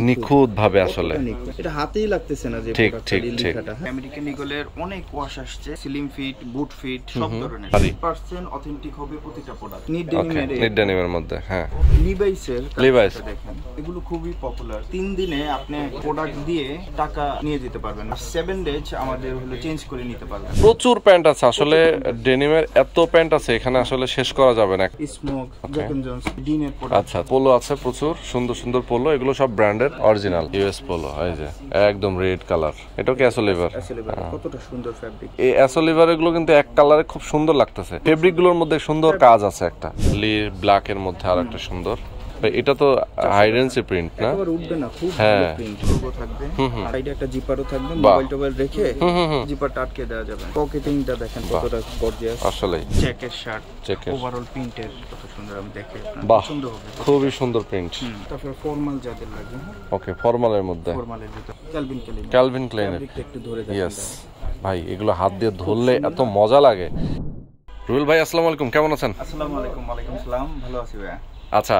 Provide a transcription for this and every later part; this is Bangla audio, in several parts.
নিখুঁত ভাবে আসলে এটা হাতেই লাগতেছে না যে লেখাটা। আমেরিকান ঈগলের অনেক ওয়াশ আসছে, স্লিম ফিট, বুট ফিট, সব ধরনের 100% অথেন্টিক হবে প্রতিটা প্রোডাক্ট। নিট ডেনিমের মধ্যে। হ্যাঁ, লিভাইসের দেখেন, এগুলো খুবই পপুলার। 3 দিনে আপনি প্রোডাক্ট দিয়ে টাকা নিয়ে যেতে পারবেন, 7 ডেজ আমাদের হলো চেঞ্জ করে নিতে পারবেন। প্রচুর প্যান্ট আছে আসলে, ডেনিমের এত প্যান্ট আছে এখানে আসলে শেষ করা যাবে না। স্মোক, জ্যাক এন্ড জনস, ডিনের প্রোডাক্ট। আচ্ছা, পোলো আছে প্রচুর সুন্দর সুন্দর পোলো, এগুলো সব ব্র্যান্ডের অরিজিনাল ইউএস পোলো। এই যে একদম রেড কালার, এটাও কি অ্যাসোলিভার? কতটা সুন্দর ফ্যাব্রিক। এই অ্যাসোলিভার এগুলো কিন্তু এক কালারে খুব সুন্দর লাগতেছে। ফেব্রিক গুলোর মধ্যে সুন্দর কাজ আছে, একটা লি ব্ল্যাক এর মধ্যে আর একটা সুন্দর। এটা তো হাইডেন্সি প্রিন্ট না? একবার উঠবে না, খুব ভালো প্রিন্ট। লোগো থাকবে, সাইডে একটা জিপারও থাকবে, মোবাইল রেখে জিপারটা আটকে দেওয়া যাবে। পকেটিংটা দেখেন কতটা গর্জিয়াস আসলে। চেকের শার্ট, ওভারঅল প্রিন্টের কত সুন্দর, আমি দেখে পছন্দ হবে, খুবই সুন্দর প্রিন্ট। তারপর ফর্মাল যাদের লাগে, ওকে, ফর্মালের মধ্যে, ফর্মালের ভিতর ক্যালভিন ক্লাইনের একটু ধরে দেখেন। ইয়েস ভাই, এগুলো হাত দিয়ে ধরলে এত মজা লাগে। রুবেল ভাই, আসসালামু আলাইকুম, কেমন আছেন? আসসালামু আলাইকুম। ওয়ালাইকুম আসসালাম, ভালো আছি ভাই। আচ্ছা,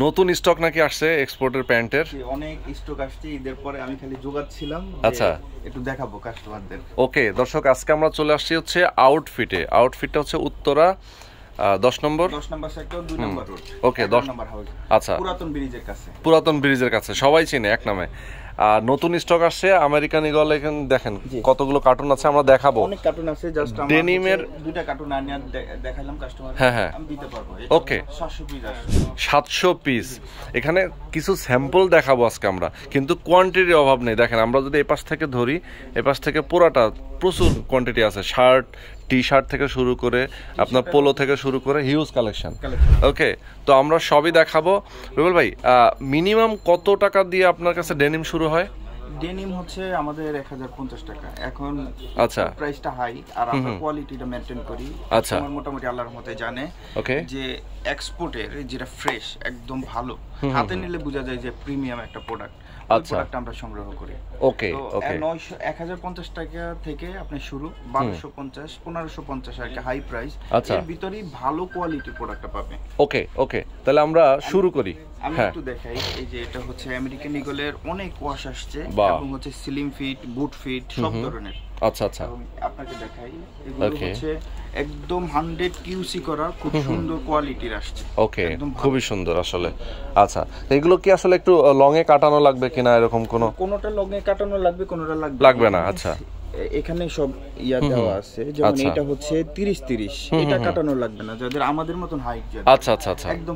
নতুন স্টক নাকি আসছে এক্সপোর্টের প্যান্টের? অনেক স্টক আসছে, ঈদের পরে আমি খালি জোগাচ্ছিলাম। আচ্ছা, একটু দেখাবো কাস্টমারদের। ওকে দর্শক, আজকে আমরা চলে আসছি হচ্ছে আউটফিটটা হচ্ছে উত্তরা 10 নম্বর সেক্টর 2 নম্বর রোড। ওকে, 10 নম্বর হাউস। আচ্ছা, পুরাতন ব্রিজের কাছে সবাই চিনে এক নামে। নতুন স্টক আসছে আমেরিকান ঈগল। এখানে দেখেন কতগুলো কার্টুন আছে, আমরা দেখাবো। অনেক কার্টুন আছে, জাস্ট আমরা ডেনিমের দুইটা কার্টুন আনিয়ে দেখাইলাম কাস্টমার। হ্যাঁ, আমি দিতে পারবো। ওকে, 700 পিস আছে। 700 পিস। এখানে কিছু স্যাম্পল দেখাবো আজকে আমরা, কিন্তু কোয়ান্টিটির অভাব নেই। দেখেন, আমরা যদি এই পাশ থেকে ধরি, এই পাশ থেকে পুরাটা প্রচুর কোয়ান্টিটি আছে। শার্ট, টি শার্ট থেকে শুরু করে আপনার পোলো থেকে শুরু করে হিউজ কালেকশন। ওকে, তো আমরা সবই দেখাবো। রুবেল ভাই, মিনিমাম কত টাকা দিয়ে আপনার কাছে ডেনিম শুরু হয়? ডেনিম হচ্ছে আমাদের 1050 টাকা এখন। আচ্ছা, প্রাইসটা হাই, আর আমরা কোয়ালিটিটা মেইনটেইন করি। আচ্ছা, আমার মোটামুটি আল্লাহর রহমতে জানে যে এক্সপোর্টের যেটা ফ্রেশ, একদম ভালো, হাতে নিলে বোঝা যায় যে প্রিমিয়াম একটা প্রোডাক্ট। আচ্ছা, প্রোডাক্ট আমরা সংগ্রহ করি। ওকে ওকে, 1050 টাকা থেকে আপনি শুরু, 1250, 1550 আর কি হাই প্রাইস। এর ভিতরেই ভালো কোয়ালিটি প্রোডাক্টটা পাবে। ওকে ওকে, তাহলে আমরা শুরু করি। আমি একটু দেখাই, এই যে এটা হচ্ছে আমেরিকান ঈগলের অনেক ওয়াশ আসছে, এবং হচ্ছে স্লিম ফিট, বুট ফিট, সব ধরনের। আচ্ছা আচ্ছা, আপনাকে দেখাই, এগুলো হচ্ছে একদম 100 কিউসি করা, খুব সুন্দর কোয়ালিটির আসছে। ওকে, খুবই সুন্দর আসলে। আচ্ছা, এগুলো কি আসলে একটু লং এ কাটানো লাগবে কিনা, এরকম কোনোটা লং এ কাটানো লাগবে, কোনোটা লাগবে না? আচ্ছা, এখানে সব দেওয়া আছে, যেমন এটা হচ্ছে 30-30, এটা কাটানো লাগবে না যাদের আমাদের মতন হাইট যাবে। আচ্ছা আচ্ছা আচ্ছা, একদম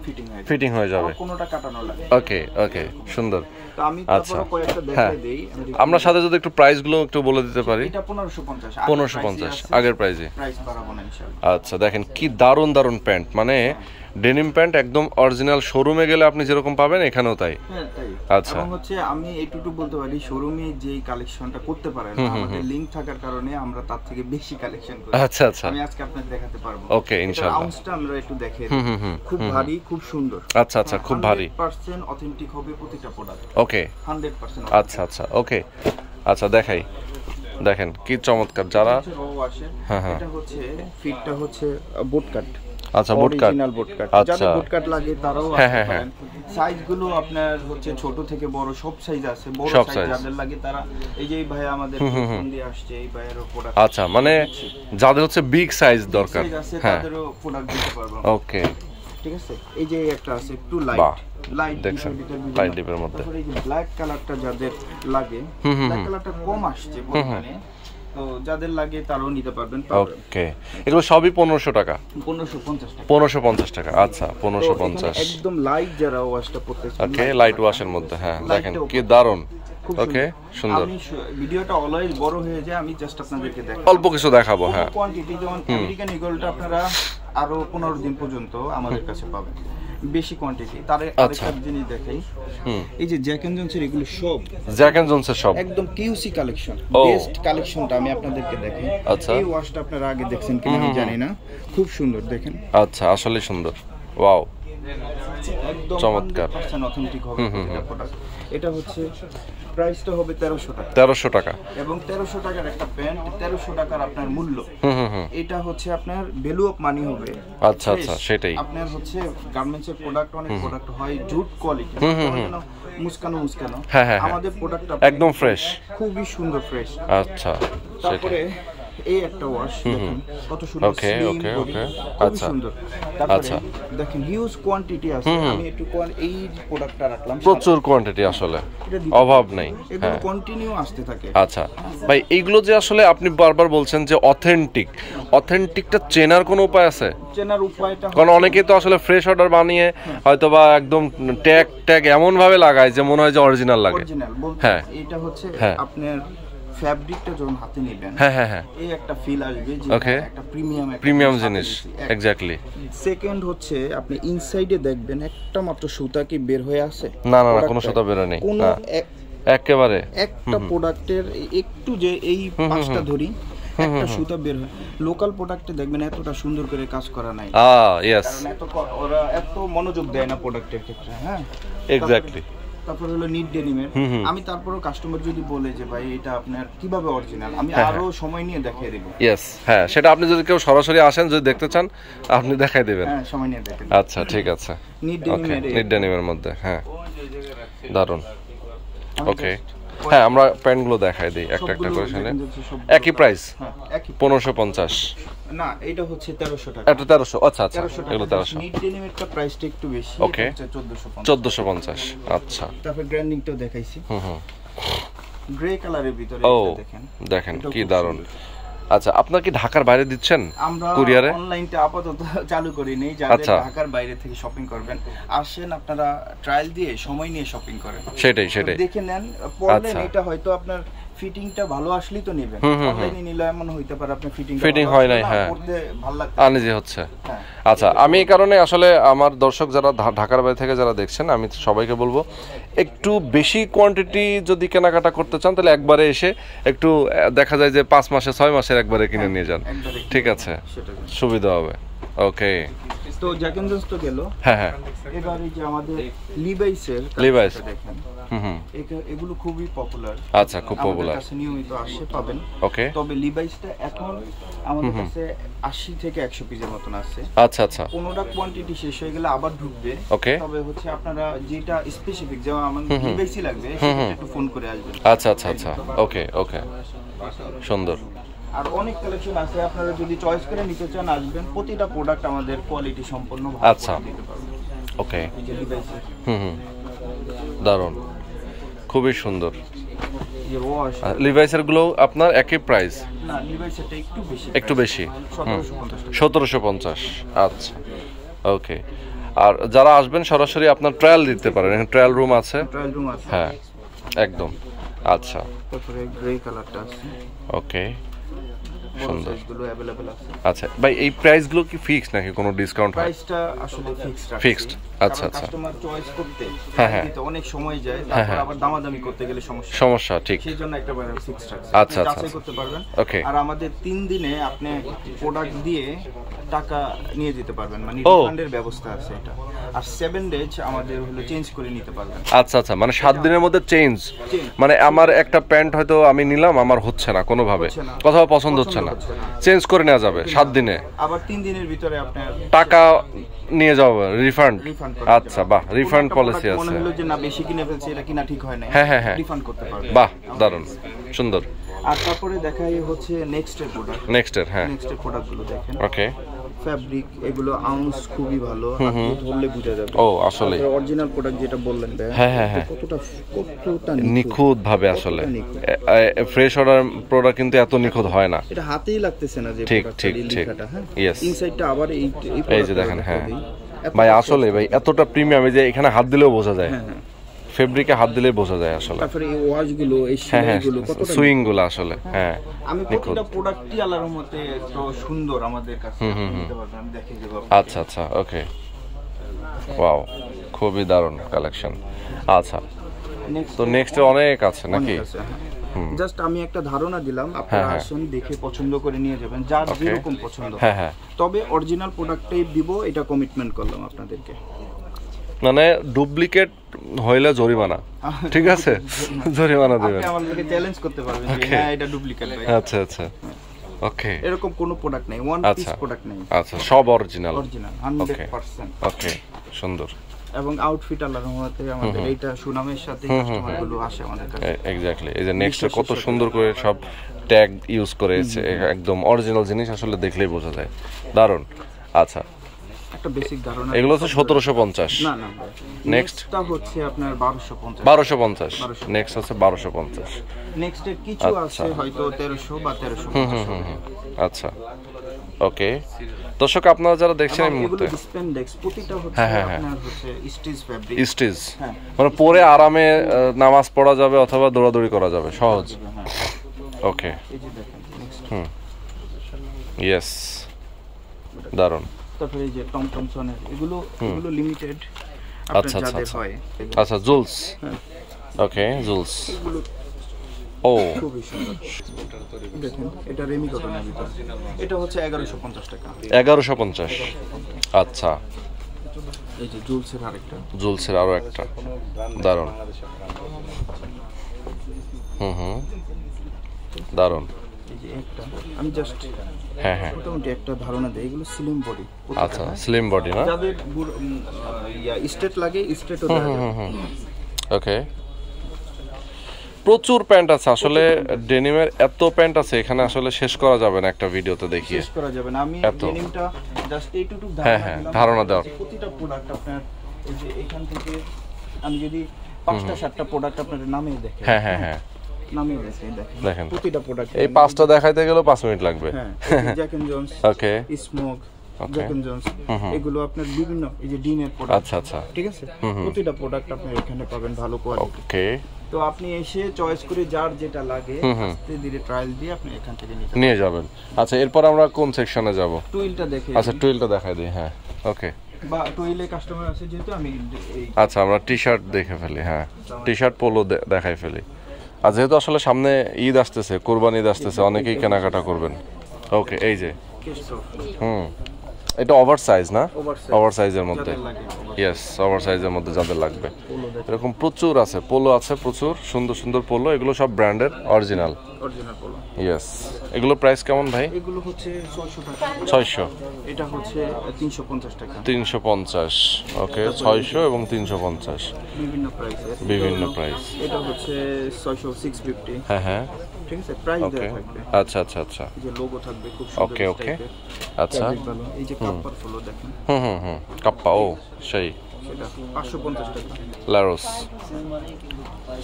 ফিটিং হয়ে যাবে, কোনোটা কাটানো লাগবে। ওকে ওকে, সুন্দর। তো আমি তারপর কয়েকটা দেখাই দেই। আমরা সাথে যদি একটু প্রাইস গুলো একটু বলে দিতে পারি। এটা 1550 আগের প্রাইস বাড়াবো না ইনশাআল্লাহ। আচ্ছা, দেখেন কি দারুন দারুন প্যান্ট, মানে ডেনিম প্যান্ট একদম অরিজিনাল। শোরুমে গেলে আপনি যেরকম পাবেন এখানেও তাই। আচ্ছা, এবং হচ্ছে আমি এইটুকু বলতে পারি, শোরুমে যেই কালেকশনটা করতে পারেন, আমাদের লিংক থাকার কারণে আমরা তার থেকে বেশি কালেকশন করি। আচ্ছা আচ্ছা, আমি আজকে আপনাদের দেখাতে পারবো। ওকে, ইনশাআল্লাহ। আউন্সটা আমরা একটু দেখাই। খুব ভারী, খুব সুন্দর। আচ্ছা আচ্ছা, খুব ভারী, 100% অথেন্টিক হবে প্রতিটা প্রোডাক্ট। ওকে, 100%। আচ্ছা আচ্ছা, ওকে, আচ্ছা দেখাই। দেখেন কি চমৎকার। যারা এটা হচ্ছে ফিটটা হচ্ছে বুট কাট। আচ্ছা, বুট কাট, অরিজিনাল বুট কাট। যাদের বুট কাট লাগে তারাও আসতে পারেন। সাইজ গুলো আপনার হচ্ছে ছোট থেকে বড় সব সাইজ আছে। বড় সাইজ যাদের লাগে তারা, এই যে ভাই আমাদের ফোন দিয়ে আসছে, এই ভাইয়েরও প্রোডাক্ট। আচ্ছা, মানে যাদের হচ্ছে বিগ সাইজ দরকার, তাদেরও প্রোডাক্ট দিতে পারবো। ওকে, ঠিক আছে। এই যে একটা আছে একটু লাইট দেখছেন, লাইট ডিপের মধ্যে। এই যে ব্ল্যাক কালারটা যাদের লাগে, ব্ল্যাক কালারটা কম আসছে বর্তমানে, তো যাদের লাগে তারাও নিতে পারবেন। ওকে, এগুলো সবই 1500 টাকা। 1550 টাকা। আচ্ছা, 1550। একদম লাইট যারা ওয়াশটা করতেছে, ওকে, লাইট ওয়াশের মধ্যে। হ্যাঁ, দেখেন কি দারুন। ওকে, সুন্দর। আমি ভিডিওটা অলওয়েজ বড় হয়ে যায়, আমি জাস্ট আপনাদেরকে দেখাবো, অল্প কিছু দেখাবো। হ্যাঁ, কোয়ান্টিটি যেমন আমেরিকান ঈগলটা আপনারা আরো 15 দিন পর্যন্ত আমাদের কাছে পাবেন, বেশি কোয়ান্টিটি। তার আরেকটা জিনিস দেখাই, এই যে জ্যাক এন্ড জনসের, এগুলো সব জ্যাক এন্ড জনসের সব একদম কিউসি কালেকশন, বেস্ট কালেকশনটা আমি আপনাদেরকে দেখাই। আচ্ছা, এই ওয়াশটা আপনারা আগে দেখছেন কিনা আমি জানি না, খুব সুন্দর দেখেন। আচ্ছা, আসলে সুন্দর, ওয়াও, একদম চমৎকার, অথেন্টিক হবে প্রোডাক্ট। এটা হচ্ছে প্রাইসটা হবে 1300 টাকা। 1300 টাকা এবং 1300 টাকার একটা প্যান্ট, 1300 টাকার আপনার মূল্য। এটা হচ্ছে আপনার ভ্যালু অফ মানি হবে। আচ্ছা আচ্ছা, সেটাই। আপনার হচ্ছে গার্মেন্টসের প্রোডাক্ট, অনেক প্রোডাক্ট হয় জুট কোয়ালিটি, মুস্কানো আমাদের প্রোডাক্টটা একদম ফ্রেশ, খুবই সুন্দর ফ্রেশ। আচ্ছা, তারপরে এই একটা ওয়াশ দেখুন কত সুন্দর, ওকে ওকে ওকে, আচ্ছা সুন্দর। তারপরে দেখেন হিউজ কোয়ান্টিটি আছে, আমি একটু এই প্রোডাক্টটা রাখলাম, প্রচুর কোয়ান্টিটি, আসলে অভাব নেই, এগুলো কন্টিনিউ আসতে থাকে। আচ্ছা ভাই, এইগুলো যে আসলে আপনি বারবার বলছেন যে অথেন্টিকটা চেনার কোনো উপায় আছে? চেনার উপায়টা, কারণ অনেকেই তো আসলে ফ্রেশ অর্ডার বানিয়ে হয়তো বা একদম ট্যাগ এমন ভাবে লাগায় যে মনে হয় যে অরিজিনাল লাগে। হ্যাঁ, এটা হচ্ছে আপনার ফ্যাব্রিকটা যখন হাতে নেবেন, এই একটা ফিল আসবে যে একটা প্রিমিয়াম জিনিস। এক্স্যাক্টলি। সেকেন্ড হচ্ছে আপনি ইনসাইডে দেখবেন একটা মাত্র সুতা কি বের হয়ে আছে? না, কোনো সুতা বের নেই, কোনো একেবারে একটা প্রোডাক্টের একটু যে এই পাঁচটা ধরি একটা সুতা বের হয়। লোকাল প্রোডাক্টে দেখবেন এতটা সুন্দর করে কাজ করা নাই, ওরা এত মনোযোগ দেয় না প্রোডাক্টের ক্ষেত্রে। হ্যাঁ, এক্স্যাক্টলি। তারপর হলো নিট ডেনিমের, আমি তারপরও কাস্টমার যদি বলে যে ভাই এটা আপনার কিভাবে অরিজিনাল, আমি আরো সময় নিয়ে দেখিয়ে দেব। হ্যাঁ, সেটা আপনি যদি কেউ সরাসরি আসেন, যদি দেখতে চান আপনি দেখাই দিবেন। হ্যাঁ, সময় নিয়ে দেখেন। আচ্ছা, ঠিক আছে। নিট ডেনিমের মধ্যে, হ্যাঁ, দারুন। ওকে, হ্যাঁ, আমরা প্যান্টগুলো দেখাই দিই একটা একটা করে। একই প্রাইস, 1550 না, এটা হচ্ছে 1300 টাকা। এটা 1300, আচ্ছা আচ্ছা, এগুলো 1300। নিট ডেনিমেরটা প্রাইসটা একটু বেশি, ওকে, 1450। আচ্ছা, তারপর গ্র্যান্ডিংটাও দেখাইছি, গ্রে কালারের ভিতরে দেখেন কি দারুন। আচ্ছা, আপনারা কি ঢাকার বাইরে দিচ্ছেন? আমরা কুরিয়ারে অনলাইনটা আপাতত চালু করি নাই। যারা ঢাকার বাইরে থেকে শপিং করবেন, আসেন, আপনারা ট্রায়াল দিয়ে সময় নিয়ে শপিং করেন, সেটাই দেখে নেন, পড়লেন। এটা হয়তো আপনার ফিটিংটা ভালো আসলেই তো নেবেন। অনলাইনে নিলে এমন হইতে পারে আপনার ফিটিং হয় নাই, হ্যাঁ, পড়তে ভালো লাগছে, আনইজি হচ্ছে। আচ্ছা, আমি এই কারণে আসলে আমার দর্শক যারা ঢাকার বাইরে থেকে যারা দেখছেন, আমি সবাইকে বলবো একটু বেশি কোয়ান্টিটি যদি কেনাকাটা করতে চান, তাহলে একবারে এসে একটু দেখা যায় যে 5 মাসে 6 মাসের একবারে কিনে নিয়ে যান, ঠিক আছে, সুবিধা হবে। ওকে, তো জ্যাকেন্ডস তো গেল। হ্যাঁ, এবার এই যে আমাদের লিভাইস দেখেন, এগুলো খুবই পপুলার। আচ্ছা, খুব পপুলার, কাছে নিয়মিত আসে পাবেন। ওকে, তবে লিভাইসটা এখন আমাদের কাছে 80 থেকে 100 পিসের মতন আছে। আচ্ছা আচ্ছা, কোনটা কোয়ান্টিটি শেষ হয়ে গেলে আবার ঢুকবে। ওকে, তবে হচ্ছে আপনারা যেটা স্পেসিফিক, যেমন আমাদের লিভাইসই লাগবে, সেটা একটু ফোন করে আসবেন। আচ্ছা আচ্ছা আচ্ছা, ওকে ওকে, সুন্দর। আর অনেক কালেকশন আছে, আপনারা যদি চয়েস করে নিতে চান আসবেন, প্রতিটা প্রোডাক্ট আমাদের কোয়ালিটি সম্পন্ন ভালো। আচ্ছা, ওকে, দারুন, খুবই সুন্দর। লিভাইসের গুলো আপনার একই প্রাইস? না, লিভাইসেরটা একটু বেশি, 1750। আচ্ছা, ওকে। আর যারা আসবেন সরাসরি আপনার ট্রায়াল দিতে পারেন, এখানে ট্রায়াল রুম আছে। হ্যাঁ, একদম। আচ্ছা, তারপরে গ্রে কালারটা আছে। ওকে, সুন্দর। আচ্ছা ভাই, এই প্রাইস গুলো কি ফিক্স নাকি কোনো ডিসকাউন্ট হয়? প্রাইসটা আসলে ফিক্সড। আচ্ছা আচ্ছা, কাস্টমার চয়েস করতে অনেক সময় যায়, তারপর আবার দামাদামি করতে গেলে সমস্যা, ঠিক, সেইজন্য একটা ফিক্সড আছে। আচ্ছা আচ্ছা, করতে পারবেন। ওকে, আর আমাদের 3 দিনে আপনি প্রোডাক্ট দিয়ে টাকা নিয়ে যেতে পারবেন, মানে রিফান্ডের ব্যবস্থা আছে এটা। আর 7 ডেজ আমাদের হলো চেঞ্জ করে নিতে পারবেন। আচ্ছা আচ্ছা, মানে 7 দিনের মধ্যে চেঞ্জ, মানে আমার একটা প্যান্ট হয়তো আমি নিলাম, আমার হচ্ছে না কোনোভাবে, কোথাও পছন্দ হচ্ছে না, চেঞ্জ করে নেওয়া যাবে 7 দিনে, আবার 3 দিনের ভিতরে আপনার টাকা নিয়ে যাবে, রিফান্ড। আচ্ছা, বাহ, রিফান্ড পলিসি আছে। মনে হলো যে না, বেশি কিনে ফেলছি, এটা কিনা ঠিক হয় না, হ্যাঁ, রিফান্ড করতে পারবে। বাহ, দারুণ, সুন্দর। আর তারপরে দেখাই হচ্ছে নেক্সটের প্রোডাক্টগুলো দেখেন। ওকে, ফ্যাব্রিক এগুলো আউন্স খুবই ভালো, ধরলে বোঝা যাবে। ও, আসলে অরিজিনাল প্রোডাক্ট যেটা বললেন, হ্যাঁ, কতটা নিখুঁত ভাবে, আসলে ফ্রেশ অর্ডার প্রোডাক্ট কিন্তু এত নিখুঁত হয় না, এটা হাতেই লাগতেছে না যে ঠিক। ইয়েস, ইনসাইডটা আবার এই যে দেখেন। হ্যাঁ ভাই, আসলে ভাই এতটা প্রিমিয়াম, এই যে এখানে হাত দিলেও বোঝা যায়, ফেব্রিকে হাত দিলেই বোঝা যায় আসলে। তারপরে এই ওয়াশগুলো, এই সেলাইগুলো, কতটা সুইং গুলো আসলে, হ্যাঁ, আমি প্রতিটা প্রোডাক্টই আল্লাহর রহমতে এত সুন্দর আমাদের কাছে দিতে পারবেন, আমি দেখিয়ে দেব। আচ্ছা আচ্ছা, ওকে, ওয়াও, খুবই দারুণ কালেকশন। আচ্ছা, তো নেক্সট অনেক আছে নাকি? জাস্ট আমি একটা ধারণা দিলাম, আপনারা আসেন, দেখে পছন্দ করে নিয়ে যাবেন, যার যেরকম পছন্দ। তবে অরিজিনাল প্রোডাক্টটাই দিব, এটা কমিটমেন্ট করলাম আপনাদেরকে। মানে ডুপ্লিকেট হইলে জরিমানা, ঠিক আছে? জরিমানা দিবেন, আপনি আমাদেরকে চ্যালেঞ্জ করতে পারবেন যে হ্যাঁ এটা ডুপ্লিকেট ভাই। আচ্ছা আচ্ছা, ওকে। এরকম কোনো প্রোডাক্ট নেই, ওয়ান পিস প্রোডাক্ট নেই। আচ্ছা, সব অরিজিনাল 100%। ওকে, সুন্দর। এবং আউটফিট আল্লাহর রহমতে আমাদের এইটা সুনামের সাথে কাস্টমার গুলো আসে আমাদের কাছে। এক্স্যাক্টলি, এই যে নেক্সট কত সুন্দর করে সব ট্যাগ ইউজ করেছে, একদম অরিজিনাল জিনিস, আসলে দেখলেই বোঝা যায়। দারুন। আচ্ছা, একটা বেসিক ধারণা, এগুলো হচ্ছে 1750। না না, নেক্সটটা হচ্ছে আপনার 1250। 1250, নেক্সট হচ্ছে 1250। নেক্সট এর কিছু আছে হয়তো 1300 বা 1350। আচ্ছা, ওকে। দর্শক আপনারা যারা দেখছেন এই মুহূর্তে, এগুলো স্প্যান্ডেক্স, প্রতিটা হচ্ছে আপনার হচ্ছে স্টিচ ফেব্রিক। স্টিচ মানে পরে আরামে নামাজ পড়া যাবে অথবা দৌড়াদৌড়ি করা যাবে, সহজ। ওকে, এই যে দেখেন নেক্সট, ইয়েস, দারুন। তারপরে এই যে টম টমসনের, এগুলো লিমিটেড আচ্ছা আপনার আচ্ছা যাদের হয়। আচ্ছা, জুলস, ওকে, জুলস। ও, খুবই সুন্দর। দেখেন এটা রেমি কটনের ভিতর, এটা হচ্ছে 1150 টাকা। 1150, আচ্ছা। এই যে জুলসের আরেকটা, জুলসের আরো একটা, দারুন। দারুন। এই যে একটা আমি জাস্ট হ্যাঁ হ্যাঁ, মোটামুটি একটা ধারণা দেই, এগুলো স্লিম বডি। আচ্ছা, স্লিম বডি না? যাদের স্ট্রেট লাগে স্ট্রেটও দেওয়া যাবে। ওকে, প্রচুর প্যান্ট আছে আসলে, ডেনিমের এত প্যান্ট আছে এখানে আসলে শেষ করা যাবে না একটা ভিডিওতে দেখিয়ে। শেষ করা যাবে না। আমি ডেনিমটা জাস্ট এইটুকু ধারণা দাও। প্রতিটা প্রোডাক্ট আপনার এই যে এখান থেকে আমি যদি 5টা 7টা প্রোডাক্ট আপনাদের নামে দেখেন, হ্যাঁ হ্যাঁ হ্যাঁ, নামে দেখেন প্রতিটা প্রোডাক্ট। এই 5টা দেখাইতে গেলেও 5 মিনিট লাগবে। হ্যাঁ, Jack and Jones, okay, smoke, Jack and Jones, এগুলো আপনার বিভিন্ন এই যে ডিনের প্রোডাক্ট। আচ্ছা আচ্ছা, ঠিক আছে, প্রতিটা প্রোডাক্ট আপনি এখানে পাবেন ভালো কোয়ালিটি। ওকে, তো আপনি এসে চয়েস করে যার যেটা লাগে আস্তে ধীরে ট্রায়াল দিয়ে আপনি এখান থেকে নিয়ে যাবেন। আচ্ছা, এরপর আমরা কোন সেকশনে যাব? টুইলটা দেখে। আচ্ছা, টুইলটা দেখাই দিই। হ্যাঁ, ওকে। বা টুইলে কাস্টমার আছে যেহেতু আমি আচ্ছা, আমরা টি-শার্ট দেখে ফেলি। হ্যাঁ, টি-শার্ট পোলো দেখাই ফেলি। আর যেহেতু আসলে সামনে ঈদ আসতেছে, কোরবানি ঈদ আসতেছে, অনেকেই কেনাকাটা করবেন। ওকে, এই যে এটা ওভার সাইজ না? ওভার সাইজের মধ্যে, ইয়েস, ওভার সাইজের মধ্যে যাদের লাগবে এরকম প্রচুর আছে। পোলো আছে প্রচুর, সুন্দর সুন্দর পোলো, এগুলো সব ব্র্যান্ডের অরিজিনাল পোলো। ইয়েস, এগুলো প্রাইস কেমন ভাই? এগুলো হচ্ছে 600 টাকা। 600, এটা হচ্ছে 350 টাকা। 350, ওকে, 600 এবং 350, বিভিন্ন প্রাইস। বিভিন্ন প্রাইস। এটা হচ্ছে 600, 650। হ্যাঁ হ্যাঁ, ঠিক আছে, প্রাইস দেওয়া থাকবে। আচ্ছা আচ্ছা আচ্ছা, এই যে লোগো থাকবে খুব সুন্দর। ওকে ওকে, আচ্ছা। এই যে কাপ্পার পোলো দেখেন। কাপ্পা, ও সেই, সেটা 550 টাকা। লারোস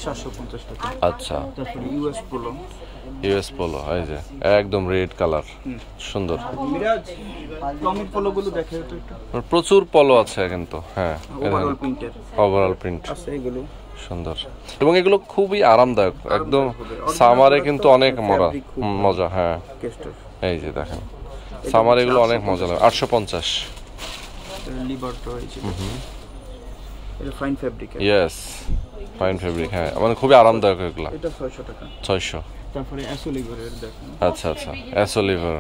750 টাকা। আচ্ছা, তারপরে ইউএস পোলো। ইউএস পোলো, এই যে একদম রেড কালার, সুন্দর। মিরাজ টমির পোলো গুলো দেখে তো একটু, প্রচুর পোলো আছে কিন্তু। হ্যাঁ, ওভারঅল প্রিন্টের, ওভারঅল প্রিন্ট আছে এগুলো সুন্দর, এবং এগুলো খুবই আরামদায়ক একদম। সামারে কিন্তু অনেক মজা। হ্যাঁ, এই যে দেখেন, সামারে এগুলো অনেক মজা লাগে। 850, লিবার্টো, এই যে এটা fine fabric. Yes, fine fabric. হ্যাঁ, মানে খুবই আরামদায়ক এগুলো। এটা 600 টাকা। 600। তারপরে অ্যাসোলিভারের দেখেন। আচ্ছা আচ্ছা, অ্যাসোলিভার,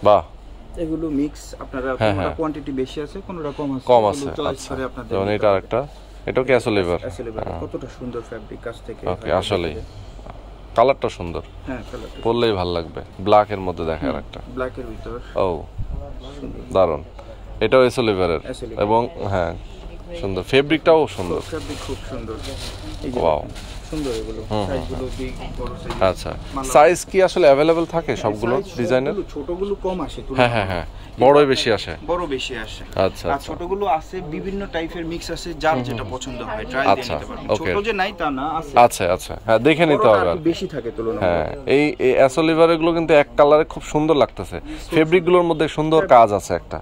বাহ। এগুলো মিক্স, আপনারা কোনটা কোয়ান্টিটি বেশি আছে কোনটা কম আছে। আচ্ছা, যেমন এটা আরেকটা, এটাও কি অ্যাসোলিভার? কতটা সুন্দর ফেব্রিক কাছ থেকে। ওকে, আসলেই কালারটা সুন্দর। হ্যাঁ, কালারটা পরলেই ভালো লাগবে। ব্ল্যাক এর মধ্যে দেখা আরেকটা, ব্ল্যাক এর ভিতর, ও দারুন। এটাও অ্যাসোলিভারের, এবং হ্যাঁ সুন্দর, ফেব্রিকটাও সুন্দর, ফেব্রিক খুব সুন্দর। এই যে ওয়াও, সুন্দর এগুলো, সাইজগুলো বিগ বড় সাইজ। আচ্ছা, সাইজ কি আসলে अवेलेबल থাকে সবগুলো ডিজাইনের? ছোটগুলো কম আসে। হ্যাঁ হ্যাঁ হ্যাঁ, বড়ই বেশি আসে। বড় বেশি আসে। আচ্ছা, আর ছোটগুলো আছে বিভিন্ন টাইপের মিক্স আছে, যার যেটা পছন্দ হয় ট্রাই দিয়ে নিতে পারবেন। ছোট যে নাই তা না, আছে। আচ্ছা আচ্ছা, হ্যাঁ, দেখে নিতে হবে। আর বেশি থাকে তুলনামূলক। হ্যাঁ, এই অ্যাসোলিভার এগুলো কিন্তু এক কালারে খুব সুন্দর লাগতেছে, ফেব্রিকগুলোর মধ্যে সুন্দর কাজ আছে একটা,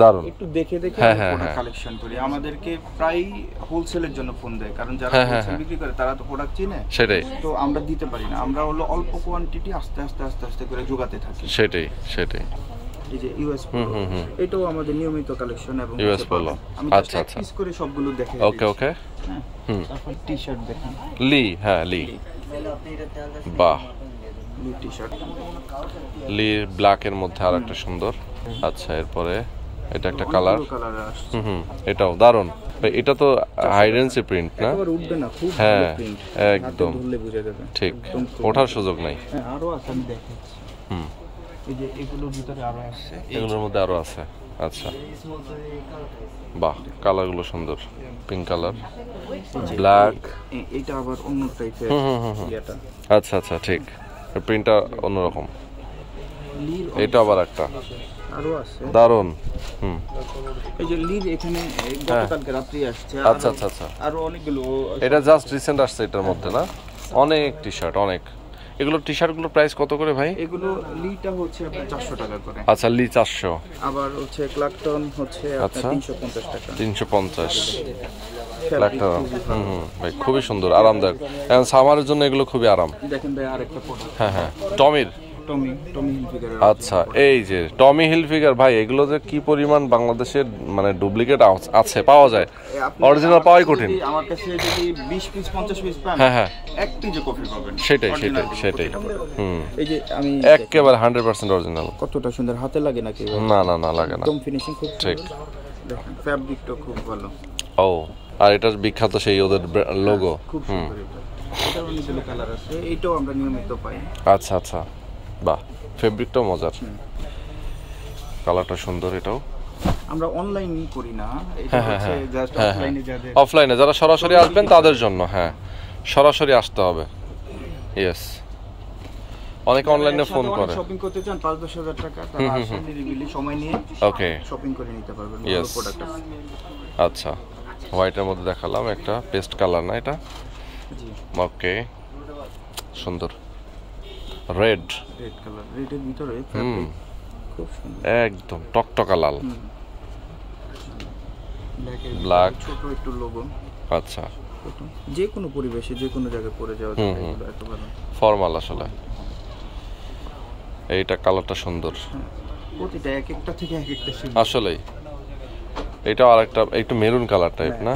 দারুন। একটু দেখে দেখে প্রোডাক্ট কালেকশন করি। আমাদেরকে প্রায় হোলসেলের জন্য ফোন দেয়, কারণ যারা হোলসেল বিক্রি করে তারা তো প্রোডাক্ট চিনে, সেটাই। তো আমরা দিতে পারি না, আমরা হলো অল্প কোয়ান্টিটি আস্তে আস্তে আস্তে আস্তে করে যোগাতে থাকি। সেটাই সেটাই। এই যে ইউএস পোলো, এটাও আমাদের নিয়মিত কালেকশন, এবং ইউএস পোলো। আচ্ছা আচ্ছা, পিস করে সবগুলো দেখে। ওকে ওকে, তারপর টি-শার্ট দেখেন, লি। হ্যাঁ, লি, বাহ, লি টি-শার্ট, লি ব্ল্যাক এর মধ্যে আরেকটা সুন্দর। আচ্ছা, এরপরে এটা একটা কালার। এটাও দারুন। এটা তো হাইডেন্সি প্রিন্ট না? হ্যাঁ একদম ঠিক, ওঠার সুযোগ নাই। আরো আছে আমি দেখাচ্ছি। এই যে এগুলোর ভিতরে আরো আছে, এগুলোর মধ্যে আরো আছে। আচ্ছা বাহ, কালারগুলো সুন্দর, পিঙ্ক কালার, ব্ল্যাক। এটা আবার অন্য টাইপের এটা। আচ্ছা আচ্ছা ঠিক, প্রিন্টটা অন্যরকম। এটা আবার একটা আরো আছে দারুন। এই যে লিড এখানে গতকালকে রাত্রি আসছে। আচ্ছা আচ্ছা আচ্ছা, আরো অনেকগুলো। এটা জাস্ট রিসেন্ট আসছে এটার মধ্যে না? অনেক টি শার্ট, অনেক। এগুলো টি শার্ট গুলো প্রাইস কত করে ভাই? এগুলো লিটা হচ্ছে আপনার 400 টাকা করে। আচ্ছা, লি 400। আবার হচ্ছে ক্লাকটন হচ্ছে আপনার 350 টাকা। 350 ক্লাকটন। ভাই খুবই সুন্দর, আরামদায়ক। এখন সামারের জন্য এগুলো খুবই আরাম। দেখেন ভাই আরেকটা প্রোডাক্ট। হ্যাঁ হ্যাঁ, টমির। টমি হিলফিগার। আচ্ছা, এই যে টমি হিলফিগার ভাই, এগুলো যে কি পরিমাণ বাংলাদেশের মানে ডুপ্লিকেট আছে, পাওয়া যায়, অরিজিনাল পাওয়াই কঠিন। আমার কাছে যদি 20 পিস 50 পিস পান, হ্যাঁ হ্যাঁ, এক পিসে কপি পাবেন। সেটাই। এই যে আমি একেবারে 100% অরিজিনাল। কতটা সুন্দর, হাতে লাগে নাকি? না না না, লাগে না, একদম ফিনিশিং খুব ঠিক। দেখেন ফ্যাব্রিকটা খুব ভালো। ও, আর এটার বিখ্যাত সেই ওদের লোগো। খুব সুন্দর। এটা অনেকগুলো কালার আছে, এইটাও আমরা নিয়মিত পাই। আচ্ছা আচ্ছা, বাহ, ফেব্রিকটাও মজার, কালারটা সুন্দর। এটাও আমরা অনলাইন করি না, এটা হচ্ছে জাস্ট অফলাইনে যাদের, অফলাইনে যারা সরাসরি আসবেন তাদের জন্য। হ্যাঁ, সরাসরি আসতে হবে। ইয়েস, অনেকে অনলাইনে ফোন করে শপিং করতে চান 5-10 হাজার টাকা, তারা আসলে নিরিবিলি সময় নিয়ে ওকে শপিং করে নিতে পারবেন। ইয়েস, আচ্ছা। হোয়াইটের মধ্যে দেখালাম একটা পেস্ট কালার না এটা? জি ওকে, সুন্দর। রেড কালার, রেডের ভিতরে খুব সুন্দর, একদম টকটকা লাল। ব্ল্যাক ছোট একটু লোগো। আচ্ছা, যে কোনো পরিবেশে যে কোনো জায়গায় পরে যাওয়া যায়, এগুলো এত ভালো ফর্মাল আসলে। এইটা কালারটা সুন্দর, প্রতিটা এক একটা থেকে এক একটা আসলেই। এটা আরেকটা একটু মেরুন কালার টাইপ না?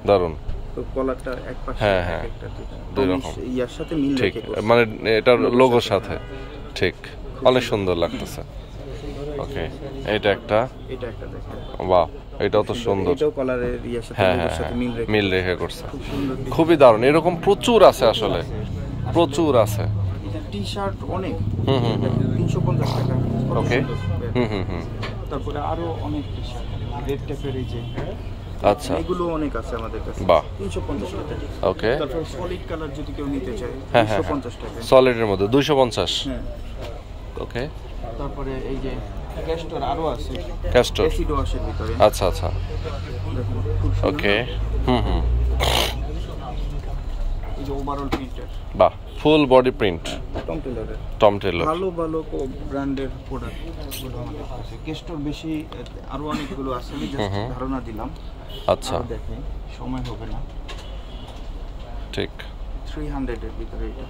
দারুন। তো কলারটা এক পাশে একটা দুই রকম, ইয়ার সাথে মিল রেখে, মানে এটার লোগোর সাথে, ঠিক, অনেক সুন্দর লাগতেছে। ওকে, এটা একটা দেখেন, বাহ, এটাও তো সুন্দর। এটাও কলারের ইয়ার সাথে লোগোর সাথে মিল রেখে করছে, খুবই দারুণ। এরকম প্রচুর আছে আসলে, প্রচুর আছে। টি শার্ট অনেক, 350 টাকা। ওকে, তারপরে আরো অনেক টি শার্ট রেড টাইপের, এই যে আচ্ছা, এগুলো অনেক আছে আমাদের কাছে। বাহ, 350 টাকা। ওকে, তারপর সলিড কালার যদি কেউ নিতে চায় 250 টাকা। সলিডের মধ্যে 250। হ্যাঁ, ওকে। তারপরে এই যে ক্যাস্টর আরো আছে, ক্যাস্টর এসিড ওয়াশের ভিতরে। আচ্ছা আচ্ছা, ওকে। এই যে ওভারঅল প্রিন্টার, বাহ, full body print, Tom Taylor. ভালো ভালো ব্র্যান্ডের প্রোডাক্ট গুলো আমাদের কাছে। ক্যাস্টর বেশি, আরো অনেকগুলো আছে, আমি জাস্ট ধারণা দিলাম। আচ্ছা, দেখেন সময় হবে না, ঠিক। 300 এর ভিতরে এটা।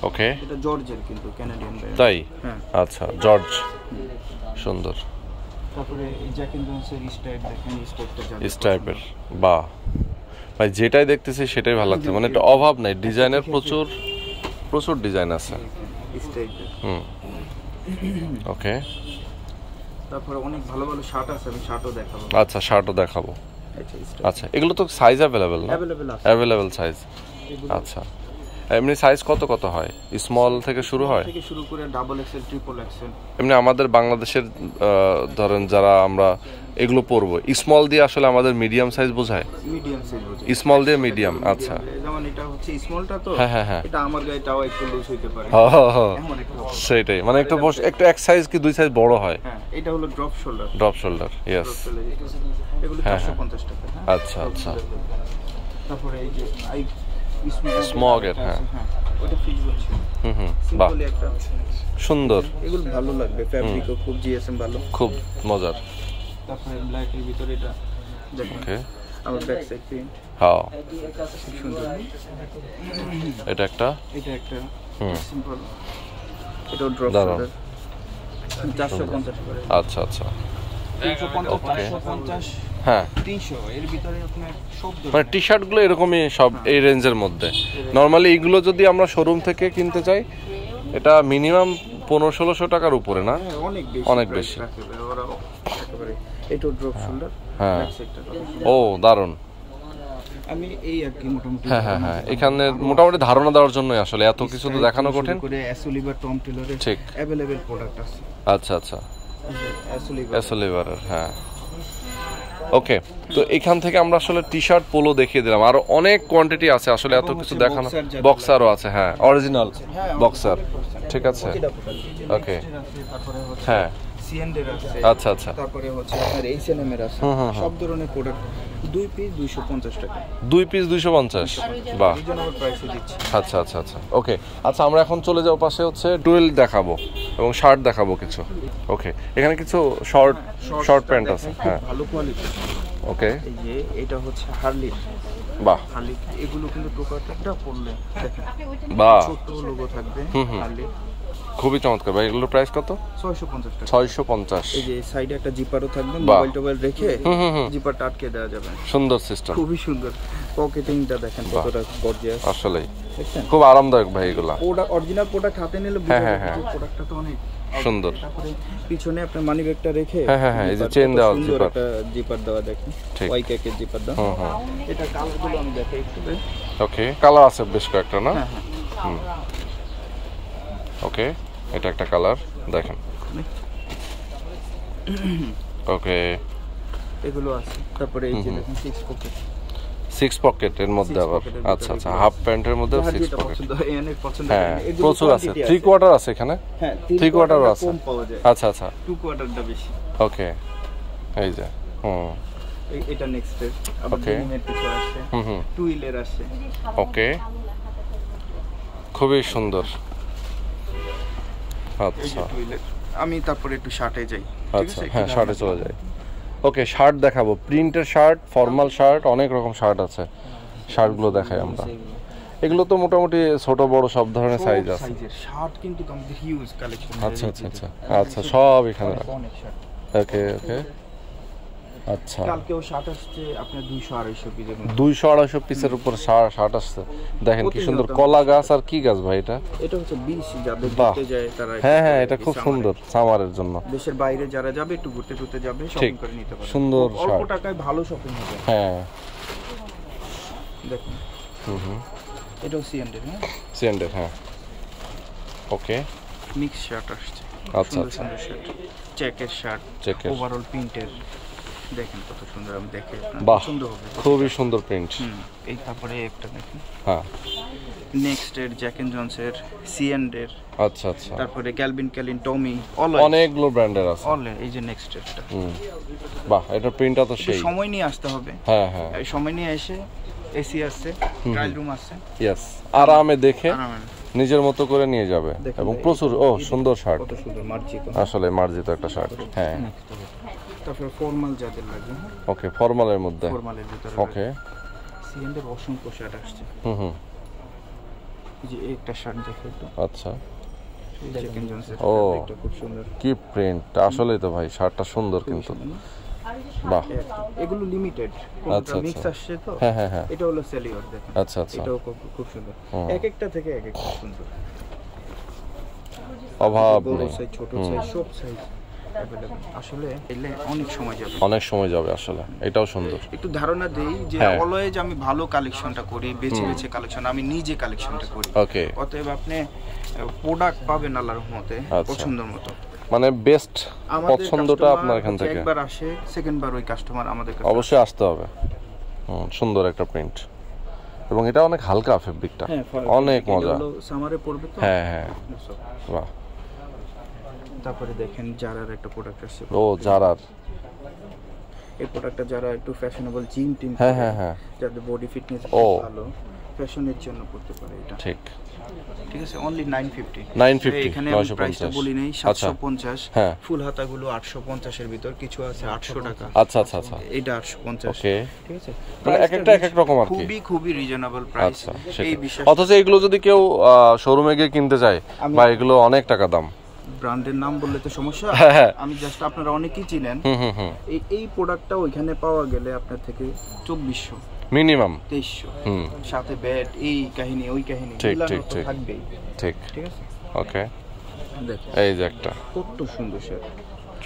ওকে, এটা জর্জের কিন্তু কানাডিয়ান ব্র্যান্ড। তাই? হ্যাঁ, আচ্ছা, জর্জ, সুন্দর। তারপরে এই জ্যাক এন্ড জনসের স্টাইপ দেখেন, স্টাইপের, বাহ ভাই, যেটাই দেখতেছি সেটাই ভালো লাগছে। মানে একটা অভাব নাই, ডিজাইনের প্রচুর প্রচুর ডিজাইন আছে। ওকে, তারপরে অনেক ভালো ভালো শার্ট আছে, আমি শার্টও দেখাবো। আচ্ছা, শার্টও দেখাবো। আচ্ছা, এগুলো তো সাইজ অ্যাভেলেবেল না? Available size. আচ্ছা, এমনি সাইজ কত কত হয়? স্মল থেকে শুরু হয়, থেকে শুরু করে ডাবল এক্সেল, ট্রিপল এক্সেল। এমনি আমাদের বাংলাদেশের ধরেন যারা আমরা এগুলো পরবো, স্মল দিয়ে আসলে আমাদের মিডিয়াম সাইজ বোঝায়, মিডিয়াম সাইজ বোঝায়, স্মল দিয়ে মিডিয়াম। আচ্ছা, যেমন এটা হচ্ছে স্মলটা, তো হ্যাঁ, এটা আমার গায়েটাও একটু লুজ হইতে পারে। সেটাই, মানে একটু এক সাইজ কি দুই সাইজ বড় হয়। হ্যাঁ, এটা হলো drop shoulder. Drop shoulder, yes. এগুলো 450 টাকা। আচ্ছা আচ্ছা। তারপরে এই যে স্মগের, হ্যাঁ, ওটা ফিক্স হচ্ছে। বাহ, সিম্পলি একটা সুন্দর। এগুলো ভালো লাগবে, ফ্যাব্রিকও খুব জিএসএম ভালো, খুব মজার। তারপরে ব্ল্যাক এর ভিতরে এটা দেখেন, ওকে, আমার ব্যাক সাইড প্রিন্ট, হ্যাঁ, সুন্দর। এটা একটা সিম্পল, এটা ড্রপ শোল্ডার, 450 করে। আচ্ছা আচ্ছা, 350, 550, হ্যাঁ, 300 এর ভিতরে আপনার সব মানে টি শার্ট গুলো এরকমই সব এই রেঞ্জের মধ্যে। নরমালি এগুলো যদি আমরা শোরুম থেকে কিনতে চাই, এটা মিনিমাম 1500-1600 টাকার উপরে না? অনেক বেশি, অনেক বেশি। ওরা একেবারে এটা ড্রপ শোল্ডার। হ্যাঁ, ও দারুন। আমি এই আর কি মোটামুটি হ্যাঁ এখানে মোটামুটি ধারণা দেওয়ার জন্যই আসলে এত কিছু তো দেখানো কঠিন করে অ্যাসোলিভার টম টেলরের ঠিক अवेलेबल প্রোডাক্ট আছে। আচ্ছা অ্যাসোলিভারের হ্যাঁ ওকে। তো এখান থেকে আমরা আসলে টি শার্ট পোলো দেখিয়ে দিলাম, আর অনেক কোয়ান্টিটি আছে আসলে এত কিছু দেখানো। বক্সারও আছে, হ্যাঁ অরিজিনাল বক্সার, ঠিক আছে ওকে হ্যাঁ সিএনডের আছে। আচ্ছা তারপরে হচ্ছে আপনার এইচএনএম এর আছে, সব ধরনের প্রোডাক্ট 2 পিস 250 টাকা। 2 পিস 250, বাহ রিজনেবল প্রাইসে দিচ্ছি। আচ্ছা ওকে। আচ্ছা আমরা এখন চলে যাব পাশে হচ্ছে টুয়েল দেখাবো এবং শার্ট দেখাবো কিছু। ওকে, এখানে কিছু শর্ট প্যান্ট আছে, হ্যাঁ ভালো কোয়ালিটি। ওকে, এই যে এটা হচ্ছে হার্লি, বাহ হার্লি এগুলো কিন্তু টোকাটা পড়লে দেখেন বাহ ছোট লোগো থাকবে হার্লি, খুবই চমৎকার ভাই। এগুলোর প্রাইস কত? 650 টাকা। 650। এই যে সাইডে একটা জিপারও থাকবে, মোবাইল টোবাইল রেখে জিপারটা আটকে দেওয়া যাবে। সুন্দর সিস্টেম, খুবই সুন্দর। পকেটিংটা দেখেন কতটা গর্জিয়াস, আসলেই দেখছেন খুব আরামদায়ক ভাই। এগুলা প্রোডাক্ট অরিজিনাল প্রোডাক্ট হাতে নিলে বুঝা যাবে প্রোডাক্টটা তো অনেক সুন্দর। তারপরে পিছনে আপনার মানি ব্যাগটা রেখে হ্যাঁ এই যে চেইন দেওয়া জিপার, একটা জিপার দেওয়া দেখেন ওয়াই কেকের জিপার দাও। এটা কালারগুলো আমি দেখাই একটু। ওকে, কালার আছে বেশ কয়েকটা না? ওকে, এটা একটা কালার দেখেন। ওকে, এগুলো আছে। তারপরে এই যে দেখেন 6 পকেট এর মধ্যে আবার আচ্ছা হাফ প্যান্টের মধ্যে 6 পকেট। হ্যাঁ এগুলো প্রচুর আছে। 3 কোয়ার্টার আছে এখানে। হ্যাঁ 3 কোয়ার্টারও আছে। কম পাওয়া যায়। আচ্ছা 2 কোয়ার্টারটা বেশি। ওকে, এই যে এটা নেক্সট এর আবার ডেনিমের কিছু আছে, টুইলের আছে। ওকে, খুবই সুন্দর। আচ্ছা আমি তারপরে একটু শার্টে যাই। আচ্ছা হ্যাঁ শার্টে চলে যাই। ওকে, শার্ট দেখাবো, প্রিন্টের শার্ট, ফর্মাল শার্ট, অনেক রকম শার্ট আছে। শার্টগুলো দেখাই আমরা। এগুলো তো মোটামুটি ছোট বড় সব ধরনের সাইজ আছে। শার্ট কিন্তু আমাদের হিউজ কালেকশন। আচ্ছা সব এখানে। ওকে আচ্ছা, কালকেও শার্ট আসছে আপনার 200-250 পিসের। 200-250 পিসের উপর শার্ট আসছে। দেখেন কি সুন্দর কলা গাছ। আর কি গাছ ভাই এটা? এটা হচ্ছে বিশ, যাদের ঘুরতে যায় তারা। হ্যাঁ এটা খুব সুন্দর সামারের জন্য। দেশের বাইরে যারা যাবে একটু ঘুরতে যাবে, শপিং করে নিতে পারবে। সুন্দর শার্ট, অল্প টাকায় ভালো শপিং হবে। হ্যাঁ দেখুন এটাও সিএনডের। সিএনডের হ্যাঁ ওকে। মিক্স শার্ট আসছে। আচ্ছা সুন্দর শার্ট, চেকের শার্ট, ওভারঅল প্রিন্টের। দেখেন কত সুন্দর, আমি দেখে পছন্দ হবে। খুবই সুন্দর প্রিন্ট। এই তারপরে একটা দেখুন, হ্যাঁ নেক্সট এর জ্যাক এন্ড জনসের, সিএনডের। আচ্ছা তারপরে ক্যালভিন ক্যালিন, টমি, অনেকগুলো ব্র্যান্ডের আছে। এই যে নেক্সট এরটা, বাহ এটা প্রিন্টটা তো সেই। সময় নিয়ে আসতে হবে। হ্যাঁ এই সময় নিয়ে এসে এসি আছে, ট্রায়াল রুম আছে, ইয়েস আরামে দেখে নিজের মতো করে নিয়ে যাবে। এবং প্রচুর সুন্দর শার্ট, কত সুন্দর মার্জিত, আসলে মার্জিত একটা শার্ট। হ্যাঁ তারপর ফর্মাল যাদের লাগে। ওকে, ফর্মালের মধ্যে, ফর্মালের ভিতরে ওকে। সিএনডের অসংখ্য শার্ট আসছে। যে একটা শার্ট দেখো তো। আচ্ছা জ্যাক এন্ড জনসের, এটা খুব সুন্দর। কি প্রিন্ট, আসলেই তো ভাই শার্টটা সুন্দর কিন্তু। বাহ এগুলো লিমিটেড, কোনটা মিক্স আসছে তো। হ্যাঁ এটা হলো সেলিওর দেখেন। আচ্ছা এটাও খুব সুন্দর। এক একটা থেকে এক একটা সুন্দর, অভাব নেই। ছোট সাইজ, সব সাইজ अवेलेबल। আসলে এলে অনেক সময় যাবে আসলে। এটাও সুন্দর। একটু ধারণা দেই যে অলওয়েজ আমি ভালো কালেকশনটা করি, বেছে কালেকশন আমি নিজে কালেকশনটা করি। ওকে, অতএব আপনি প্রোডাক্ট পাবেন আল্লাহর রহমতে পছন্দের মতো। মানে বেস্ট পছন্দটা আপনার এখান থেকে। একবার আসে, সেকেন্ড বার ওই কাস্টমার আমাদের কাছে অবশ্যই আসতে হবে। সুন্দর একটা প্রিন্ট, এবং এটা অনেক হালকা ফেব্রিকটা, অনেক মজা। সামারে পড়বে তো। হ্যাঁ বাহ। তারপরে দেখেন জারার একটা প্রোডাক্ট আছে। জারার এই প্রোডাক্টটা যারা একটু ফ্যাশনেবল জিম টিম, হ্যাঁ যাদের বডি ফিটনেস ভালো, ফ্যাশনের জন্য করতে পারে এটা। ঠিক আছে, অনলি 950। এখানে প্রাইসটা বলি নেই, 750। ফুল হাতাগুলো 850 এর ভিতর, কিছু আছে 800 টাকা। আচ্ছা এটা 850। ওকে, ঠিক আছে, মানে এক এক রকম আর কি, খুবই রিজনেবল প্রাইস। এই বিষয় অথচ এগুলো যদি কেউ শোরুমে গিয়ে কিনতে চায়, বা এগুলো অনেক টাকা দাম। ব্র্যান্ডের নাম বললে তো সমস্যা। আমি জাস্ট, আপনারা অনেকেই চিনেন, এই প্রোডাক্টটা ওইখানে পাওয়া গেলে আপনার থেকে 2400 মিনিমাম, 2300, সাথে ব্যাট, এই কাহিনী ওই কাহিনী থাকবেই। ঠিক আছে, ওকে। এই যে একটা কত সুন্দর শার্ট,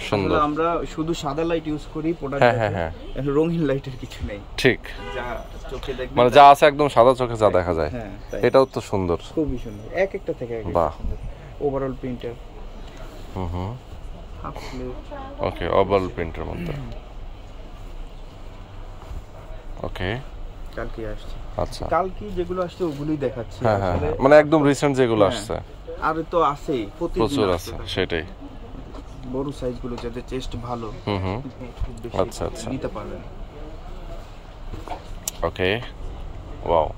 সুন্দর। আমরা শুধু সাদা লাইট ইউজ করি প্রোডাক্টে। হ্যাঁ, রঙিন লাইটের কিছু নেই। ঠিক, যা চোখে দেখবেন মানে যা আছে একদম সাদা চোখে যা দেখা যায়। এটাও তো সুন্দর, খুবই সুন্দর, এক একটা থেকে এক একটা সুন্দর। Overall printer. Half sleeve. Okay, overall প্রিন্টের মধ্যে। ওকে, কালকে আসছে। আচ্ছা, কালকে যেগুলো আসছে ওগুলোই দেখাচ্ছি। আসলে মানে একদম রিসেন্ট যেগুলো আসছে। আর তো আছেই, প্রচুর আছে, সেটাই। বড় সাইজগুলো যাদের চেস্ট ভালো, আচ্ছা আচ্ছা, নিতে পারবেন। ওকে, ওয়াও।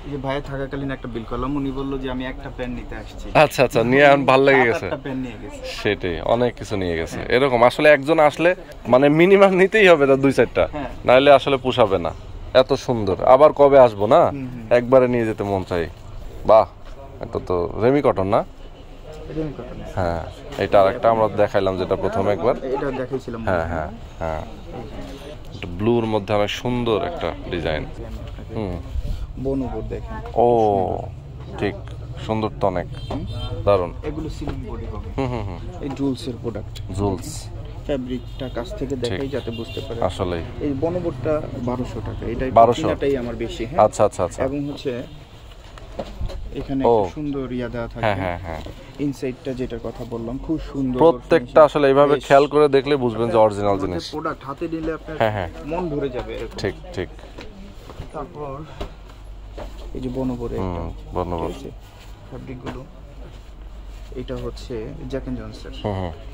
এই যে ভাই থাকাকালীন একটা বিল করলাম, উনি বলল যে আমি একটা পেন নিতে আসছি। আচ্ছা আচ্ছা, নিয়ে ভালো লেগে গেছে। একটা পেন নিয়ে গেছে, সেটাই, অনেক কিছু নিয়ে গেছে। এরকম আসলে একজন আসলে মানে মিনিমাম নিতেই হবে তার 2-4টা, নাহলে আসলে পোষাবে না। এত সুন্দর, আবার কবে আসবো না, একবারে নিয়ে যেতে মন চাই। বাহ, এটা তো রেমি কটন না? হ্যাঁ, এটা আরেকটা আমরা দেখাইলাম যেটা প্রথমে একবার, এটা দেখাইছিলাম। হ্যাঁ হ্যাঁ হ্যাঁ, এটা ব্লুর মধ্যে অনেক সুন্দর একটা ডিজাইন। বনবোর্ড দেখেন। ও ঠিক, সুন্দর তো অনেক, দারুণ। এগুলো সিলিং বডি হবে। এই জুলসের প্রোডাক্ট। জুলস ফ্যাব্রিকটা কাছ থেকে দেখাই যাতে বুঝতে পারে। আসলে এই বনবোর্ডটা 1200 টাকা। এটাই 1200টাই আমার বেশি। হ্যাঁ, আচ্ছা আচ্ছা আচ্ছা। এবং হচ্ছে এখানে একটা সুন্দর ইয়া দেওয়া থাকে। হ্যাঁ হ্যাঁ হ্যাঁ, ইনসাইডটা যেটার কথা বললাম খুব সুন্দর। প্রত্যেকটা আসলে এইভাবে খেয়াল করে দেখলে বুঝবেন যে অরিজিনাল জিনিস। প্রোডাক্ট হাতে নিলে আপনার মন ভরে যাবে। ঠিক ঠিক। তারপর এই যে বনবোর্ডে একটা বনবোর্ড ফ্যাব্রিক গুলো, এটা হচ্ছে জ্যাক এন্ড জনসের।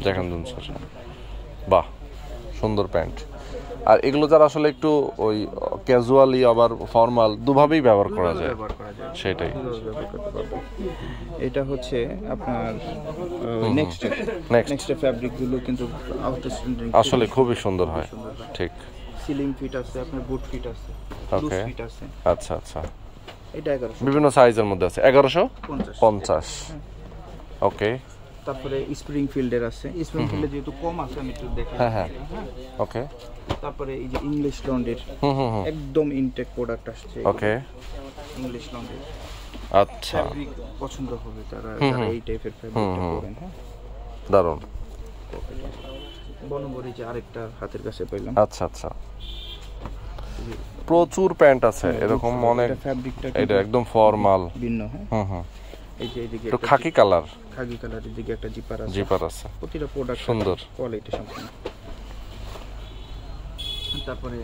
জ্যাক এন্ড জনসের। বাহ, সুন্দর প্যান্ট। আর এগুলো যারা আসলে একটু ওই ক্যাজুয়ালি আবার ফর্মাল দুভাবেই ব্যবহার করা যায়, সেটাই। এটা হচ্ছে আপনার নেক্সট ফ্যাব্রিক গুলো কিন্তু আউটস্ট্যান্ডিং, আসলে খুবই সুন্দর হয়। ঠিক, সিলিং ফিট আছে, আপনার বুট ফিট আছে, লুজ ফিট আছে। আচ্ছা আচ্ছা, এটা 1100, বিভিন্ন সাইজের মধ্যে আছে। 1150। ওকে, তারপরে স্প্রিং ফিল্ডের আছে। স্প্রিং ফিল্ডে যেহেতু কম আছে আমি একটু দেখাই। হ্যাঁ, ওকে। তারপরে এই যে ইংলিশ লন্ড্রির একদম ইনটেক প্রোডাক্ট আসছে। ওকে, ইংলিশ লন্ড্রি। আচ্ছা, ফ্যাব্রিক পছন্দ হবে যারা এই টাইপের ফ্যাব্রিকটা পরেন। হ্যাঁ, দারুণ। বনবরি যে আরেকটা হাতের কাছে পাইলাম। আচ্ছা আচ্ছা, প্রচুর প্যান্ট আছে এরকম অনেক। ফ্যাব্রিকটা এটা একদম ফর্মাল ভিন্ন। হ্যাঁ, এই যে এদিকে একটু খাকি কালার, এর দিকে একটা জিপার আছে। প্রতিটা প্রোডাক্ট সুন্দর, কোয়ালিটি সম্পূর্ণ। তারপরে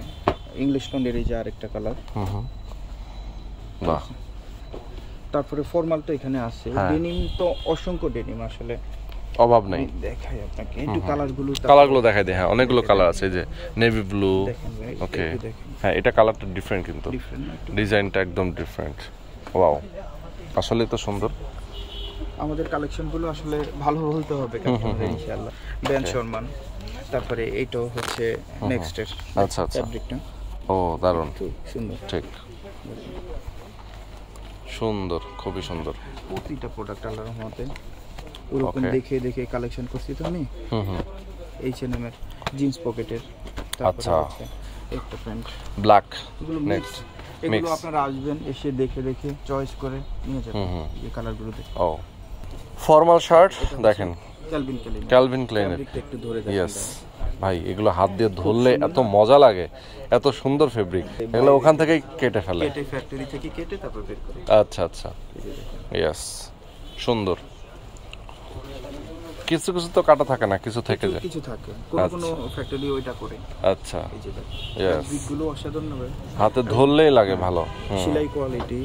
ইংলিশ লন্ড্রির এই যে আরেকটা কালার। বাহ। তারপরে ফর্মাল তো এখানে আছে। ডেনিম তো অসংখ্য ডেনিম, আসলে অভাব নেই। দেখাই আপনাকে একটু কালারগুলো দেখাই দেয়। হ্যাঁ, অনেকগুলো কালার আছে। এই যে নেভি ব্লু। ওকে, হ্যাঁ, এটা কালারটা ডিফারেন্ট, কিন্তু ডিজাইনটা একদম ডিফারেন্ট। ওয়াও, আসলে তো সুন্দর। আমাদের কালেকশনগুলো আসলে ভালো বলতে হবে ইনশাআল্লাহ। ব্যান্ড শর্মান। তারপরে এইটাও হচ্ছে নেক্সটের। আচ্ছা আচ্ছা, ফ্যাব্রিকটা ও দারুণ, সুন্দর। ঠিক, সুন্দর, খুবই সুন্দর। প্রতিটা প্রোডাক্ট আল্লাহর রহমতে ওরকম দেখে দেখে কালেকশন করছি তো আমি। H&M এর জিন্স পকেটের। আচ্ছা, একটা প্যান্ট ব্ল্যাক। নেক্সট এগুলো আপনারা আসবেন, এসে দেখে দেখে চয়েস করে নিয়ে যাবেন এই কালারগুলো দেখে। ও, ফর্মাল শার্ট দেখেন, ক্যালভিন ক্লাইন। একটু ধরে দেখেন। ইয়েস ভাই, এগুলো হাত দিয়ে ধরলে এত মজা লাগে, এত সুন্দর ফেব্রিক। এগুলো ওখান থেকেই কেটে ফেলে, ফ্যাক্টরি থেকে কেটে তারপর বের করে। আচ্ছা আচ্ছা, ইয়েস, সুন্দর। কিছু কিছু তো কাটা থাকে না, কিছু থেকে যায়, কিছু থাকে, কোন ফ্যাক্টরি ওইটা করে। আচ্ছা, এই যে ইয়েস, ফ্যাব্রিকগুলো অসাধারণ হবে, হাতে ধরলেই লাগে ভালো। সেলাই কোয়ালিটি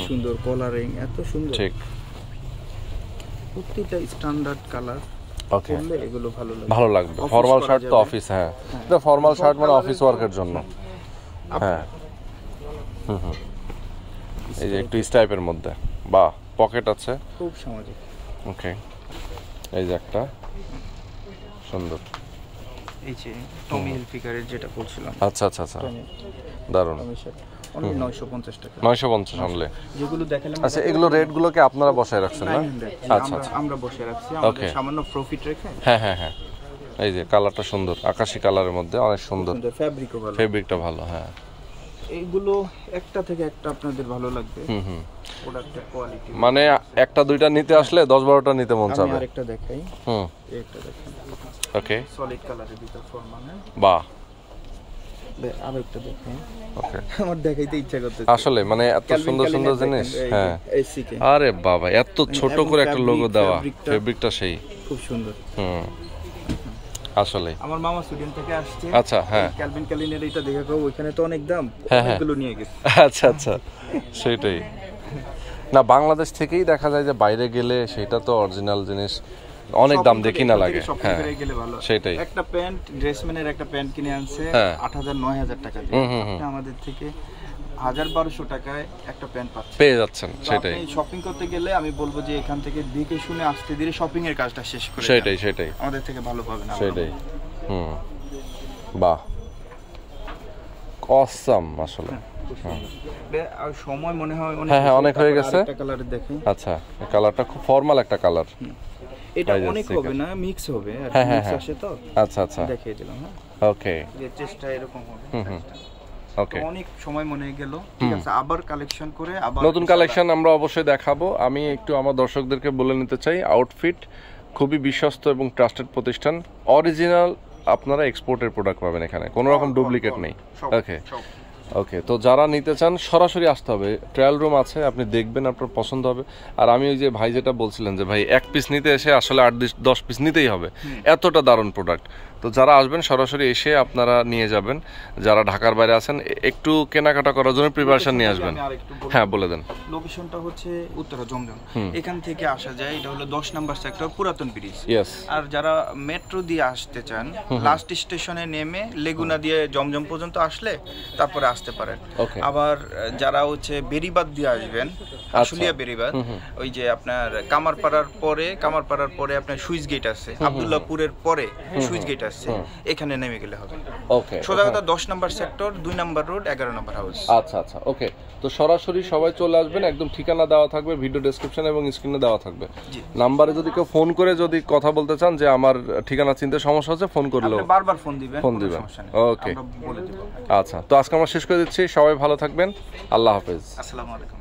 সুন্দর, কলারিং এত সুন্দর। ঠিক, প্রত্যেকটা স্ট্যান্ডার্ড কালার। ওকে, এগুলো ভালো লাগবে। ফর্মাল শার্ট তো অফিস, হ্যাঁ, এটা ফর্মাল শার্ট মানে অফিস ওয়ার্কের জন্য। হ্যাঁ, এই যে একটু স্টাইপের মধ্যে, বাহ, পকেট আছে, খুব সামাজিক। ওকে, এই যে একটা সুন্দর, এই যে টমি হিলফিগারের যেটা বলছিলাম। আচ্ছা আচ্ছা আচ্ছা, দারুণ। অনলি 950 টাকা। 950 অনলি। যেগুলো দেখালাম, আচ্ছা, এগুলো রেট গুলোকে আপনারা বসায় রাখছেন না? আচ্ছা আচ্ছা, আমরা বসে রাখছি আমাদের সামান্য প্রফিট রেখে। হ্যাঁ হ্যাঁ হ্যাঁ, এই যে কালারটা সুন্দর, আকাশী কালারের মধ্যে অনেক সুন্দর। ফ্যাব্রিকও ভালো, ফেব্রিকটা ভালো। হ্যাঁ, এইগুলো একটা থেকে একটা আপনাদের ভালো লাগবে। প্রোডাক্টের কোয়ালিটি মানে একটা দুইটা নিতে আসলে 10-12টা নিতে মন চাবে। আমি আরেকটা দেখাই। একটা দেখেন। ওকে, সলিড কালারের ভিতর ফরমানে। বাহ, আরেকটা দেখেন। ওকে, আমার দেখাইতে ইচ্ছা করতেছে আসলে মানে এত সুন্দর সুন্দর জিনিস। হ্যাঁ, আরে বাবা, এত ছোট করে একটা লোগো দেওয়া, ফেব্রিকটা সেই খুব সুন্দর। আসলে আমার মামা সুইডেন থেকে আসছে। আচ্ছা, হ্যাঁ, ক্যালভিন ক্যালিনের এটা দেখে কও ওখানে তো অনেক দাম, অনেকগুলো নিয়ে গেছে। আচ্ছা আচ্ছা, সেটাই না, বাংলাদেশ থেকেই দেখা যায় যে বাইরে গেলে সেটা তো অরিজিনাল জিনিস অনেক দাম দেখি না লাগে। হ্যাঁ, সেটাই। একটা প্যান্ট ড্রেসম্যানের একটা প্যান্ট কিনে আনছে 8000-9000 টাকা দিয়ে, আমাদের থেকে 1000-1200 টাকায় একটা প্যান্ট পেয়ে যাচ্ছেন। সেটাই, শপিং করতে গেলে আমি বলবো যে এখান থেকে দেখে শুনে আস্তে ধীরে শপিং এর কাজটা শেষ করে সেটাই আমাদের থেকে ভালো পাবেন। সেটাই, বাহ, অসাম আসলে। আর সময় মনে হয় অনেক হয়ে গেছে। একটা কালার দেখেন। আচ্ছা, এই কালারটা খুব ফর্মাল একটা কালার। এটা অনেক হবে না, মিক্স হবে আর মিক্স আসে তো। আচ্ছা আচ্ছা, দেখিয়ে দিলাম। ওকে, এই চেষ্টা এরকম হবে। ওকে, অনেক সময় মনে গেল। ঠিক আছে, আবার কালেকশন করে আবার নতুন কালেকশন আমরা অবশ্যই দেখাবো। আমি একটু আমার দর্শকদেরকে বলে নিতে চাই, আউটফিট খুবই বিশ্বস্ত এবং ট্রাস্টেড প্রতিষ্ঠান। অরিজিনাল আপনারা এক্সপোর্টের প্রোডাক্ট পাবেন এখানে, কোনো রকম ডুপ্লিকেট নেই। ওকে ওকে, তো যারা নিতে চান সরাসরি আসতে হবে, ট্রায়াল রুম আছে, আপনি দেখবেন, আপনার পছন্দ হবে। আর আমি ওই যে ভাই যেটা বলছিলেন যে ভাই 1 পিস নিতে এসে আসলে 8-10 পিস নিতেই হবে, এতটা দারুণ প্রোডাক্ট। তো যারা আসবেন সরাসরি এসে আপনারা নিয়ে যাবেন। যারা ঢাকার বাইরে আছেন একটু কেনাকাটা করার জন্য প্রিপারেশন নিয়ে আসবেন। হ্যাঁ, বলে দেন। লোকেশনটা হচ্ছে উত্তরা জমজম, এখান থেকে আসা যায়। এটা হলো 10 নাম্বার সেক্টর, পুরাতন ব্রিজ। আর যারা মেট্রো দিয়ে আসতে চান, লাস্ট স্টেশনে নেমে লেগুনা দিয়ে জমজম পর্যন্ত আসলে তারপরে আসতে পারেন। আবার যারা হচ্ছে বেরিবাদ দিয়ে আসবেন, আশুলিয়া বেরিবাদ, ওই যে আপনার কামারপাড়ার পরে আপনার সুইচ গেট আছে, আব্দুল্লাহপুরের পরে সুইচ গেট আছে, এখানে নেমে গেলে হবে। ওকে, সোজা কথা 10 number sector, 2 number road, 11 number house. আচ্ছা আচ্ছা, ওকে। তো সরাসরি সবাই চলে আসবেন, একদম ঠিকানা দেওয়া থাকবে ভিডিও ডেসক্রিপশন এবং স্ক্রিনে দেওয়া থাকবে। নাম্বারে যদি কেউ ফোন করে যদি কথা বলতে চান যে আমার ঠিকানা চিনতে সমস্যা হচ্ছে, ফোন করলেও বারবার ফোন দিবেন। ওকে, আচ্ছা। তো আজকে আমরা শেষ করে দিচ্ছি, সবাই ভালো থাকবেন, আল্লাহ হাফেজ। আসসালামু আলাইকুম।